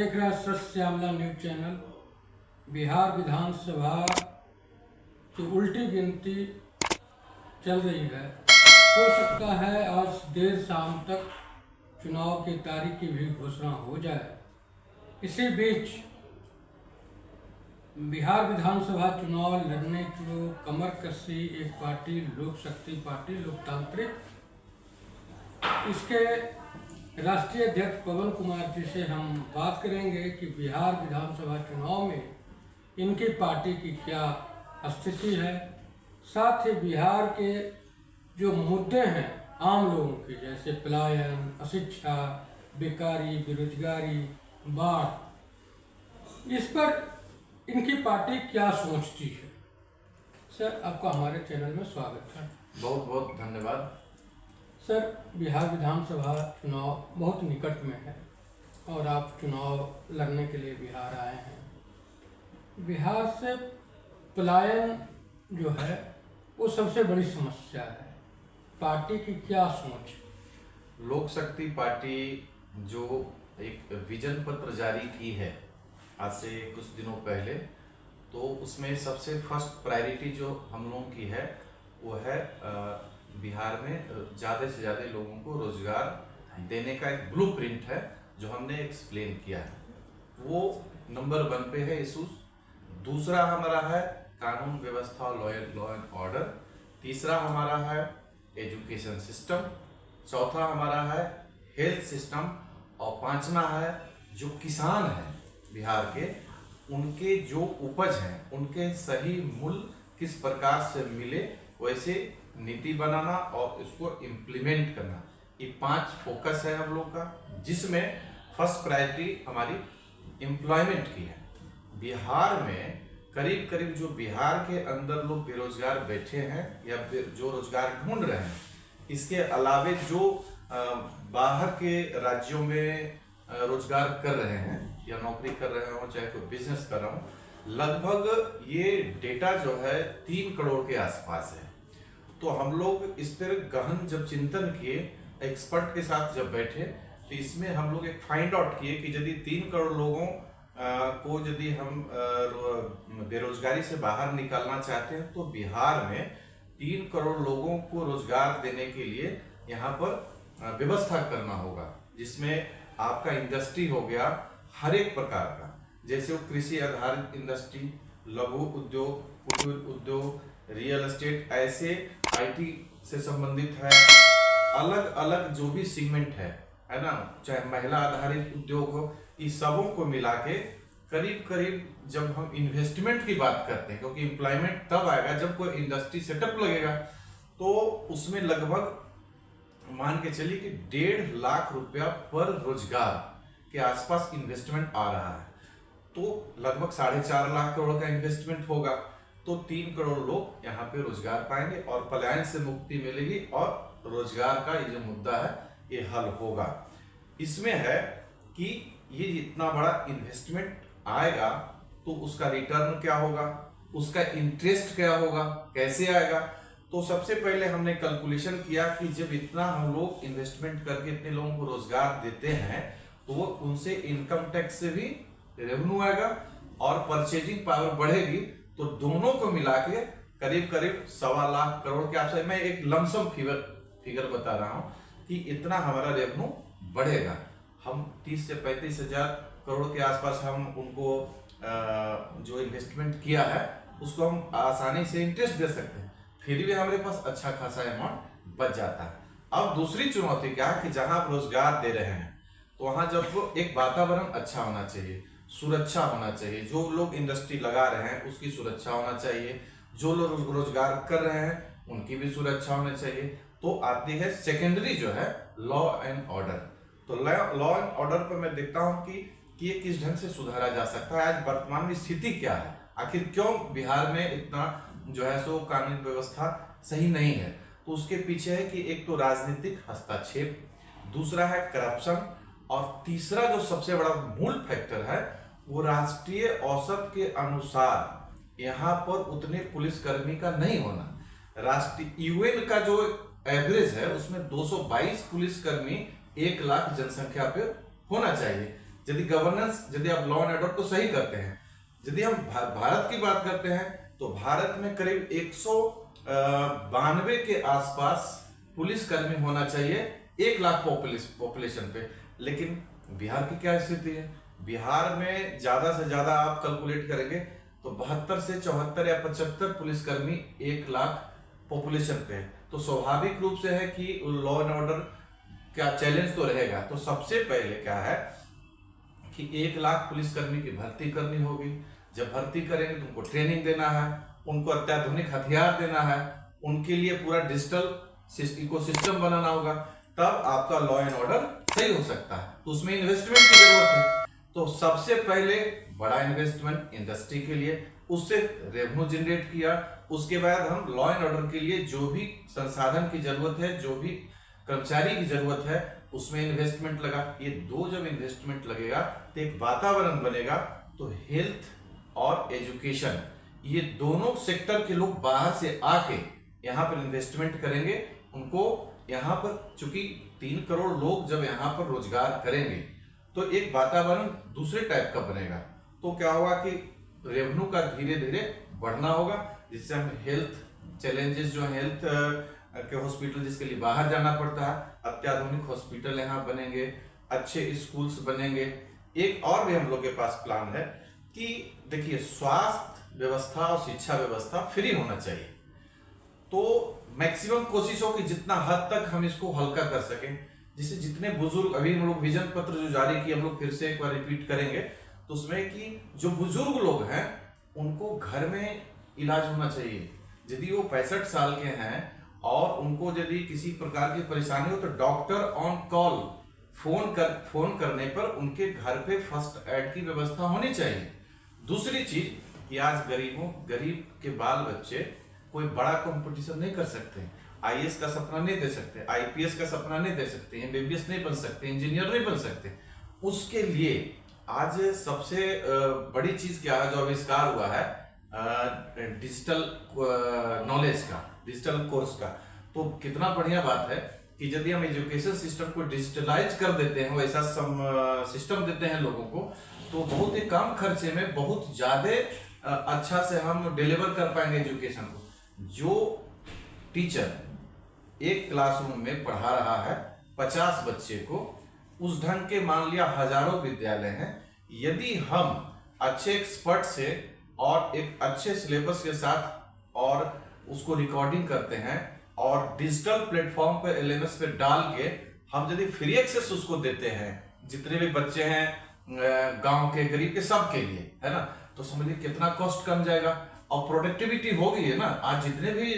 देख रहे हैं सच श्यामला न्यूज चैनल। बिहार विधानसभा की उल्टी गिनती चल रही है। हो सकता है आज देर शाम तक चुनाव की तारीख की भी घोषणा हो जाए। इसी बीच बिहार विधानसभा चुनाव लड़ने की कमर कसी एक पार्टी लोक शक्ति पार्टी लोकतांत्रिक, इसके राष्ट्रीय अध्यक्ष पवन कुमार जी से हम बात करेंगे कि बिहार विधानसभा चुनाव में इनकी पार्टी की क्या स्थिति है। साथ ही बिहार के जो मुद्दे हैं आम लोगों के, जैसे पलायन, अशिक्षा, बेकारी, बेरोजगारी, बाढ़, इस पर इनकी पार्टी क्या सोचती है। सर, आपका हमारे चैनल में स्वागत है। बहुत बहुत धन्यवाद। सर, बिहार विधानसभा चुनाव बहुत निकट में है और आप चुनाव लड़ने के लिए बिहार आए हैं। बिहार से पलायन जो है वो सबसे बड़ी समस्या है। पार्टी की क्या सोच? लोक शक्ति पार्टी जो एक विजन पत्र जारी की है आज से कुछ दिनों पहले, तो उसमें सबसे फर्स्ट प्रायोरिटी जो हम लोगों की है वो है बिहार में ज़्यादा से ज़्यादा लोगों को रोजगार देने का एक ब्लूप्रिंट है जो हमने एक्सप्लेन किया है। वो नंबर 1 पे है इशूज। दूसरा हमारा है कानून व्यवस्था, लॉ एंड ऑर्डर। तीसरा हमारा है एजुकेशन सिस्टम। चौथा हमारा है हेल्थ सिस्टम। और पांचवा है जो किसान हैं बिहार के, उनके जो उपज हैं उनके सही मूल्य किस प्रकार से मिले, वैसे नीति बनाना और उसको इम्प्लीमेंट करना। ये 5 फोकस है हम लोग का, जिसमें फर्स्ट प्रायोरिटी हमारी एम्प्लॉयमेंट की है। बिहार में करीब करीब जो बिहार के अंदर लोग बेरोजगार बैठे हैं या जो रोजगार ढूंढ रहे हैं, इसके अलावे जो बाहर के राज्यों में रोजगार कर रहे हैं या नौकरी कर रहे हो, चाहे कोई बिजनेस कर रहा हूँ, लगभग ये डेटा जो है 3 करोड़ के आसपास है। तो हम लोग इस पर गहन जब चिंतन किए, एक्सपर्ट के साथ जब बैठे, तो इसमें हम लोग एक फाइंड आउट किए कि यदि 3 करोड़ लोगों को यदि हम बेरोजगारी से बाहर निकालना चाहते हैं तो बिहार में 3 करोड़ लोगों को रोजगार देने के लिए यहाँ पर व्यवस्था करना होगा, जिसमें आपका इंडस्ट्री हो गया हर एक प्रकार का, जैसे वो कृषि आधारित इंडस्ट्री, लघु उद्योग, कुटीर उद्योग, रियल एस्टेट, ऐसे आईटी से संबंधित है, अलग अलग जो भी सेगमेंट है ना, चाहे महिला आधारित उद्योग हो, इस सबों को मिला के करीब करीब जब हम इन्वेस्टमेंट की बात करते हैं, क्योंकि एम्प्लॉयमेंट तब आएगा जब कोई इंडस्ट्री सेटअप लगेगा, तो उसमें लगभग मान के चलिए कि 1.5 लाख रुपया पर रोजगार के आसपास इन्वेस्टमेंट आ रहा है। तो लगभग 4.5 लाख करोड़ का इन्वेस्टमेंट होगा, तो 3 करोड़ लोग यहाँ पे रोजगार पाएंगे और पलायन से मुक्ति मिलेगी और रोजगार का ये जो मुद्दा है ये हल होगा। इसमें है कि ये इतना बड़ा इन्वेस्टमेंट आएगा तो उसका रिटर्न क्या होगा, उसका इंटरेस्ट क्या होगा, कैसे आएगा। तो सबसे पहले हमने कैलकुलेशन किया कि जब इतना हम लोग इन्वेस्टमेंट करके इतने लोगों को रोजगार देते हैं तो वो उनसे इनकम टैक्स से भी रेवेन्यू आएगा और परचेजिंग पावर बढ़ेगी, तो दोनों को मिला के करीब करीब 1.25 लाख करोड़ के आसपास, मैं एक लमसम फिगर बता रहा हूँ कि इतना हमारा रेवेन्यू बढ़ेगा। हम 30 से 35 हजार करोड़ के आसपास हम उनको जो इन्वेस्टमेंट किया है उसको हम आसानी से इंटरेस्ट दे सकते हैं, फिर भी हमारे पास अच्छा खासा अमाउंट बच जाता है। अब दूसरी चुनौती क्या है कि जहां आप रोजगार दे रहे हैं तो वहां जब एक वातावरण अच्छा होना चाहिए, सुरक्षा होना चाहिए, जो लोग इंडस्ट्री लगा रहे हैं उसकी सुरक्षा होना चाहिए, जो लोग रोजगार कर रहे हैं उनकी भी सुरक्षा होनी चाहिए। तो आती है सेकेंडरी जो है लॉ एंड ऑर्डर। तो लॉ एंड ऑर्डर पर मैं देखता हूँ कि ये किस ढंग से सुधारा जा सकता है। आज वर्तमान में स्थिति क्या है, आखिर क्यों बिहार में इतना जो है सो कानून व्यवस्था सही नहीं है। तो उसके पीछे है कि एक तो राजनीतिक हस्तक्षेप, दूसरा है करप्शन, और तीसरा जो सबसे बड़ा मूल फैक्टर है वो राष्ट्रीय औसत के अनुसार यहाँ पर उतने पुलिसकर्मी का नहीं होना। राष्ट्रीय यूएन का जो एवरेज है उसमें 222 पुलिसकर्मी 1 लाख जनसंख्या पे होना चाहिए, यदि गवर्नेंस, यदि आप लॉ एंड ऑर्डर को सही करते हैं, यदि हम भारत की बात करते हैं तो भारत में करीब 192 के आसपास पुलिसकर्मी होना चाहिए 1 लाख पॉपुलेशन पे। लेकिन बिहार की क्या स्थिति है? बिहार में ज्यादा से ज्यादा आप कैलकुलेट करेंगे तो 72 से 74 या 75 पुलिसकर्मी 1 लाख पॉपुलेशन पे है। तो स्वाभाविक रूप से है कि लॉ एंड ऑर्डर का चैलेंज तो रहेगा। तो सबसे पहले क्या है कि 1 लाख पुलिसकर्मी की भर्ती करनी होगी। जब भर्ती करेंगे तो उनको ट्रेनिंग देना है, उनको अत्याधुनिक हथियार देना है, उनके लिए पूरा डिजिटल इकोसिस्टम बनाना होगा, तब आपका लॉ एंड ऑर्डर सही हो सकता है। तो उसमें इन्वेस्टमेंट की जरूरत है। तो सबसे पहले बड़ा इन्वेस्टमेंट इंडस्ट्री के लिए, उससे रेवेन्यू जनरेट किया। उसके बाद हम लॉ एंड ऑर्डर के लिए जो भी संसाधन की जरूरत है, जो भी कर्मचारी की जरूरत है, उसमें इन्वेस्टमेंट लगा। ये दो जब इन्वेस्टमेंट लगेगा तो एक वातावरण बनेगा। तो हेल्थ और एजुकेशन, ये दोनों सेक्टर के लोग बाहर से आके यहाँ पर इन्वेस्टमेंट करेंगे। उनको यहाँ पर चूंकि 3 करोड़ लोग जब यहाँ पर रोजगार करेंगे तो एक वातावरण दूसरे टाइप का बनेगा। तो क्या होगा कि रेवेन्यू का धीरे धीरे बढ़ना होगा, जिससे हम हेल्थ चैलेंजेस जो हेल्थ के हॉस्पिटल जिसके लिए बाहर जाना पड़ता है, अत्याधुनिक हॉस्पिटल यहाँ बनेंगे, अच्छे स्कूल्स बनेंगे। एक और भी हम लोग के पास प्लान है कि देखिए, स्वास्थ्य व्यवस्था और शिक्षा व्यवस्था फ्री होना चाहिए। तो मैक्सिमम कोशिश हो कि जितना हद तक हम इसको हल्का कर सकें, जिससे जितने बुजुर्ग, अभी हम लोग विजन पत्र जो जारी किए हम लोग फिर से एक बार रिपीट करेंगे, तो उसमें कि जो बुजुर्ग लोग हैं उनको घर में इलाज होना चाहिए। यदि वो 65 साल के हैं और उनको यदि किसी प्रकार की परेशानी हो तो डॉक्टर ऑन कॉल फोन करने पर उनके घर पे फर्स्ट एड की व्यवस्था होनी चाहिए। दूसरी चीज कि आज गरीब के बाल बच्चे कोई बड़ा कंपटीशन नहीं कर सकते, आईएएस का सपना नहीं दे सकते, आईपीएस का सपना नहीं दे सकते, एमबीबीएस नहीं बन सकते, इंजीनियर नहीं बन सकते। उसके लिए आज सबसे बड़ी चीज क्या है जो आविष्कार हुआ है, डिजिटल नॉलेज का, डिजिटल कोर्स का। तो कितना बढ़िया बात है कि यदि हम एजुकेशन सिस्टम को डिजिटलाइज कर देते हैं, वैसा सिस्टम देते हैं लोगों को, तो बहुत ही कम खर्चे में बहुत ज्यादा अच्छा से हम डिलीवर कर पाएंगे एजुकेशन को। जो टीचर एक क्लासरूम में पढ़ा रहा है 50 बच्चे को, उस ढंग के मान लिया हजारों विद्यालय हैं, यदि हम अच्छे एक्सपर्ट से और एक अच्छे सिलेबस के साथ और उसको रिकॉर्डिंग करते हैं और डिजिटल प्लेटफॉर्म पे एलएमएस पे डाल के हम यदि फ्री एक्सेस उसको देते हैं, जितने भी बच्चे हैं गांव के, गरीब के, सब के लिए, है ना, तो समझिए कितना कॉस्ट कम जाएगा और प्रोडक्टिविटी होगी है ना। आज जितने भी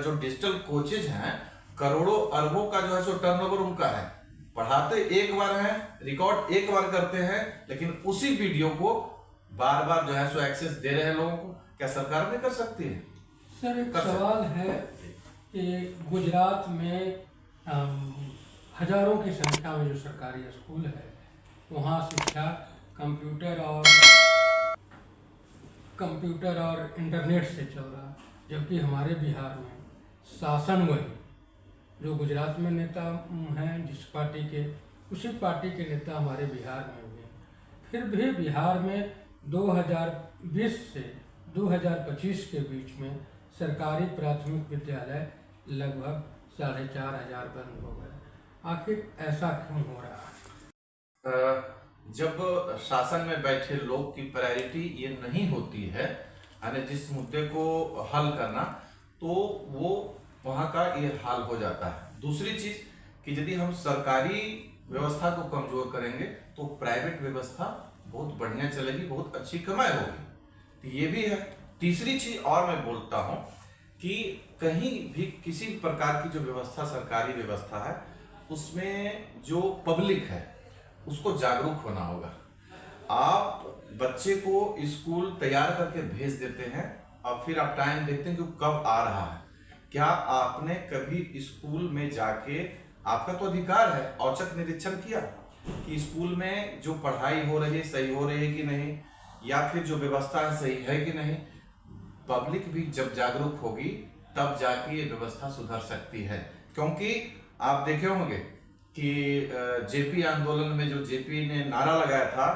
जो डिजिटल कोचेज हैं, करोड़ों अरबों का जो है सो टर्नओवर उनका है। पढ़ाते एक बार है, रिकॉर्ड एक बार करते हैं, लेकिन उसी वीडियो को बार बार जो है सो एक्सेस दे रहे हैं लोगों को। क्या सरकार नहीं कर सकती है? सर, एक सवाल है कि गुजरात में हजारों की संख्या में जो सरकारी स्कूल है, वहाँ शिक्षा कंप्यूटर और इंटरनेट से चल रहा, जबकि हमारे बिहार में शासन वही जो गुजरात में नेता हैं जिस पार्टी के, उसी पार्टी के नेता हमारे बिहार में हुए। फिर भी बिहार में 2020 से 2025 के बीच में सरकारी प्राथमिक विद्यालय लगभग 4,500 बंद हो गए। आखिर ऐसा क्यों हो रहा है? जब शासन में बैठे लोग की प्रायोरिटी ये नहीं होती है, यानी जिस मुद्दे को हल करना, तो वो वहाँ का ये हाल हो जाता है। दूसरी चीज कि यदि हम सरकारी व्यवस्था को कमजोर करेंगे तो प्राइवेट व्यवस्था बहुत बढ़िया चलेगी, बहुत अच्छी कमाई होगी, तो ये भी है। तीसरी चीज और मैं बोलता हूँ कि कहीं भी किसी प्रकार की जो व्यवस्था, सरकारी व्यवस्था है, उसमें जो पब्लिक है उसको जागरूक होना होगा। आप बच्चे को स्कूल तैयार करके भेज देते हैं और फिर आप टाइम देखते हैं कि कब आ रहा है। क्या आपने कभी स्कूल में जाके, आपका तो अधिकार है, औचक निरीक्षण किया कि स्कूल में जो पढ़ाई हो रही है सही हो रही है कि नहीं, या फिर जो व्यवस्था है सही है कि नहीं? पब्लिक भी जब जागरूक होगी तब जाके ये व्यवस्था सुधर सकती है। क्योंकि आप देखे होंगे कि जेपी आंदोलन में जो जेपी ने नारा लगाया था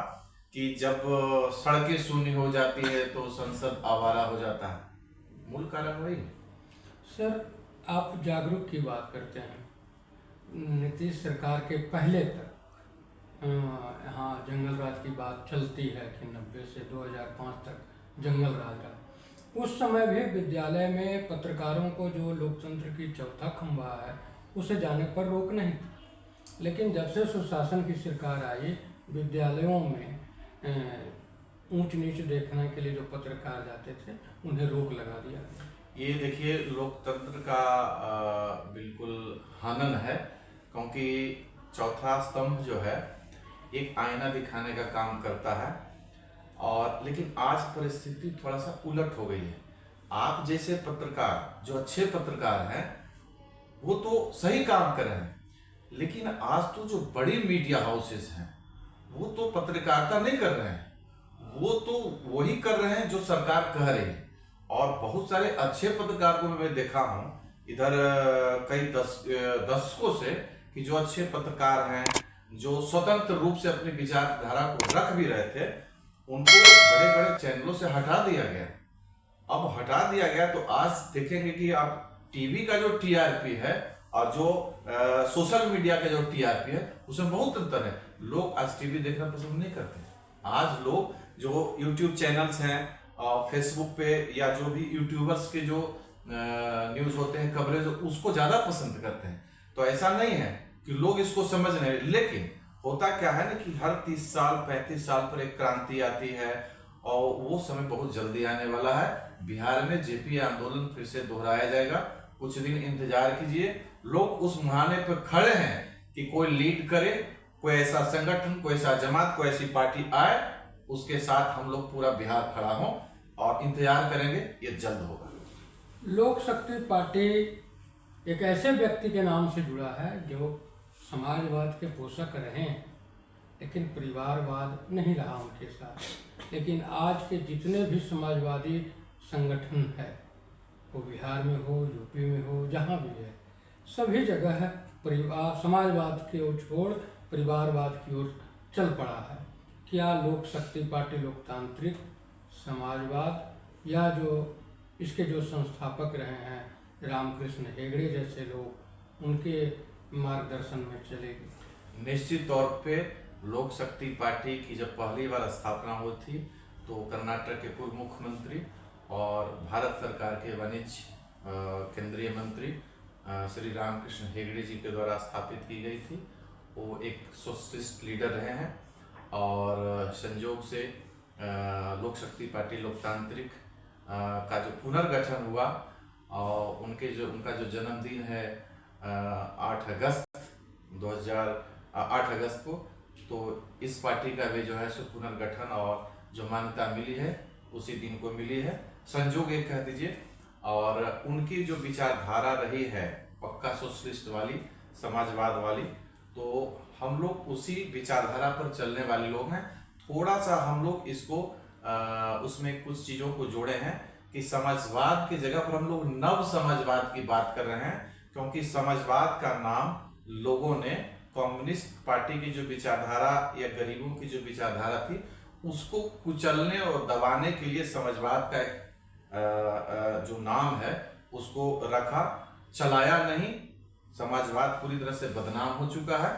कि जब सड़कें शून्य हो जाती है तो संसद आवारा हो जाता है, मूल कारण वही है। सर, आप जागरूक की बात करते हैं। नीतीश सरकार के पहले तक हाँ जंगल राज की बात चलती है कि 90 से 2005 तक जंगल राज रहा। उस समय भी विद्यालय में पत्रकारों को जो लोकतंत्र की चौथा खंभा है उसे जाने पर रोक नहीं थी, लेकिन जब से सुशासन की सरकार आई, विद्यालयों में ऊंच नीच देखने के लिए जो पत्रकार जाते थे उन्हें रोक लगा दिया गया। ये देखिए लोकतंत्र का बिल्कुल हनन है, क्योंकि चौथा स्तंभ जो है एक आईना दिखाने का काम करता है। और लेकिन आज परिस्थिति थोड़ा सा उलट हो गई है। आप जैसे पत्रकार जो अच्छे पत्रकार हैं वो तो सही काम कर रहे हैं, लेकिन आज तो जो बड़ी मीडिया हाउसेस हैं वो तो पत्रकारिता नहीं कर रहे हैं, वो तो वही कर रहे हैं जो सरकार कह रही है। और बहुत सारे अच्छे पत्रकार को मैं देखा हूँ इधर कई दशकों से कि जो अच्छे पत्रकार हैं, जो स्वतंत्र रूप से अपनी विचारधारा को रख भी रहे थे, उनको बड़े बड़े चैनलों से हटा दिया गया। अब हटा दिया गया तो आज देखेंगे कि आप टीवी का जो टीआरपी है और जो सोशल मीडिया का जो टीआरपी है उसमें बहुत अंतर है। लोग आज टीवी देखना पसंद नहीं करते। आज लोग जो यूट्यूब चैनल्स हैं और फेसबुक पे या जो भी यूट्यूबर्स के जो न्यूज होते हैं, कवरेज, उसको ज्यादा पसंद करते हैं। तो ऐसा नहीं है कि लोग इसको समझ नहीं, लेकिन होता क्या है ना कि हर 30 साल 35 साल पर एक क्रांति आती है और वो समय बहुत जल्दी आने वाला है। बिहार में जेपी आंदोलन फिर से दोहराया जाएगा, कुछ दिन इंतजार कीजिए। लोग उस मुहाने पर खड़े हैं कि कोई लीड करे, कोई ऐसा संगठन, कोई ऐसा जमात, कोई ऐसी पार्टी आए, उसके साथ हम लोग पूरा बिहार खड़ा हो और इंतजार करेंगे, ये जल्द होगा। लोक शक्ति पार्टी एक ऐसे व्यक्ति के नाम से जुड़ा है जो समाजवाद के पोषक रहे हैं, लेकिन परिवारवाद नहीं रहा उनके साथ। लेकिन आज के जितने भी समाजवादी संगठन है, वो बिहार में हो, यूपी में हो, जहाँ भी है, सभी जगह है परिवार समाजवाद की ओर छोड़ परिवारवाद की ओर चल पड़ा है। क्या लोक शक्ति पार्टी लोकतांत्रिक समाजवाद या जो इसके जो संस्थापक रहे हैं रामकृष्ण हेगड़े जैसे लोग, उनके मार्गदर्शन में चलेगी? निश्चित तौर पे लोक शक्ति पार्टी की जब पहली बार स्थापना हुई थी तो कर्नाटक के पूर्व मुख्यमंत्री और भारत सरकार के वाणिज्य केंद्रीय मंत्री श्री रामकृष्ण हेगड़े जी के द्वारा स्थापित की गई थी। वो एक सोशलिस्ट लीडर रहे हैं और संयोग से लोक शक्ति पार्टी लोकतांत्रिक का जो पुनर्गठन हुआ और उनका जो जन्मदिन है 8 अगस्त को, तो इस पार्टी का भी जो है सो पुनर्गठन और जो मान्यता मिली है उसी दिन को मिली है, संजोग एक कह दीजिए। और उनकी जो विचारधारा रही है पक्का सोशलिस्ट वाली, समाजवाद वाली, तो हम लोग उसी विचारधारा पर चलने वाले लोग हैं। थोड़ा सा हम लोग इसको उसमें कुछ चीज़ों को जोड़े हैं कि समाजवाद की जगह पर हम लोग नव समाजवाद की बात कर रहे हैं, क्योंकि समाजवाद का नाम लोगों ने कम्युनिस्ट पार्टी की जो विचारधारा या गरीबों की जो विचारधारा थी उसको कुचलने और दबाने के लिए समाजवाद का एक जो नाम है उसको रखा, चलाया नहीं। समाजवाद पूरी तरह से बदनाम हो चुका है।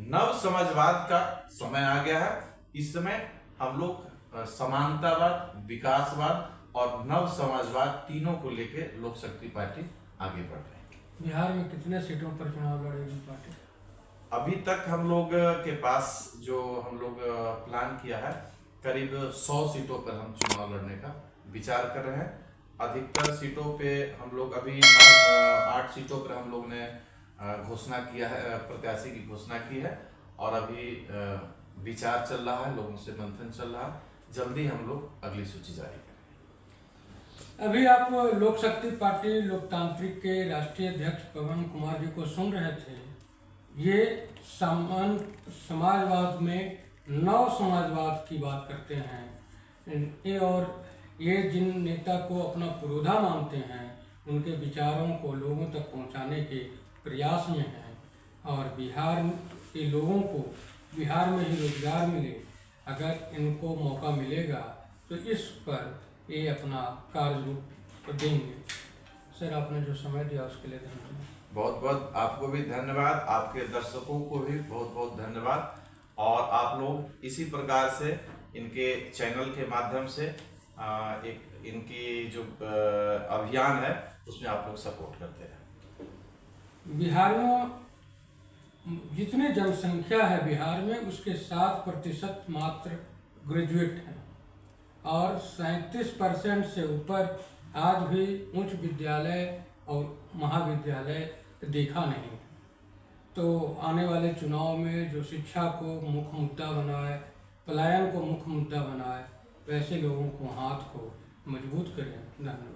नव समाजवाद का समय आ गया है। इस समय हम लोग समानतावाद, विकासवाद और नव समाजवाद तीनों को लेकर लोक शक्ति पार्टी आगे बढ़ रही है। बिहार में कितने सीटों पर चुनाव लड़ेगी पार्टी? अभी तक हम लोग के पास जो हम लोग प्लान किया है करीब 100 सीटों पर हम चुनाव लड़ने का विचार कर रहे हैं। अधिकतर सीटों पे हम लोग अभी 8 सीटों पर हम लोग ने घोषणा किया है, प्रत्याशी की घोषणा की है और अभी विचार चल रहा है, लोगों से मंथन चल रहा है। जल्दी हम लोग अगली सूची जारी करेंगे। अभी आप लोक शक्ति पार्टी लोकतांत्रिक के राष्ट्रीय अध्यक्ष पवन कुमार जी को सुन रहे थे। ये समाजवाद में नव समाजवाद की बात करते हैं और ये जिन नेता को अपना पुरोधा मानते हैं उनके विचारों को लोगों तक पहुंचाने के प्रयास में हैं। और बिहार के लोगों को बिहार में ही रोजगार मिले। अगर इनको मौका मिलेगा तो इस पर ये अपना कार्य रूप देंगे। सर, आपने जो समय दिया उसके लिए धन्यवाद। बहुत बहुत आपको भी धन्यवाद, आपके दर्शकों को भी बहुत बहुत धन्यवाद। और आप लोग इसी प्रकार से इनके चैनल के माध्यम से एक इनकी जो अभियान है उसमें आप लोग सपोर्ट करते हैं। बिहार में जितनी जनसंख्या है बिहार में, उसके 7% मात्र ग्रेजुएट हैं और 37% से ऊपर आज भी उच्च विद्यालय और महाविद्यालय देखा नहीं है। तो आने वाले चुनाव में जो शिक्षा को मुख्य मुद्दा बनाए, पलायन को मुख्य मुद्दा बनाए, वैसे लोगों को हाथ को मजबूत करें। धन्यवाद।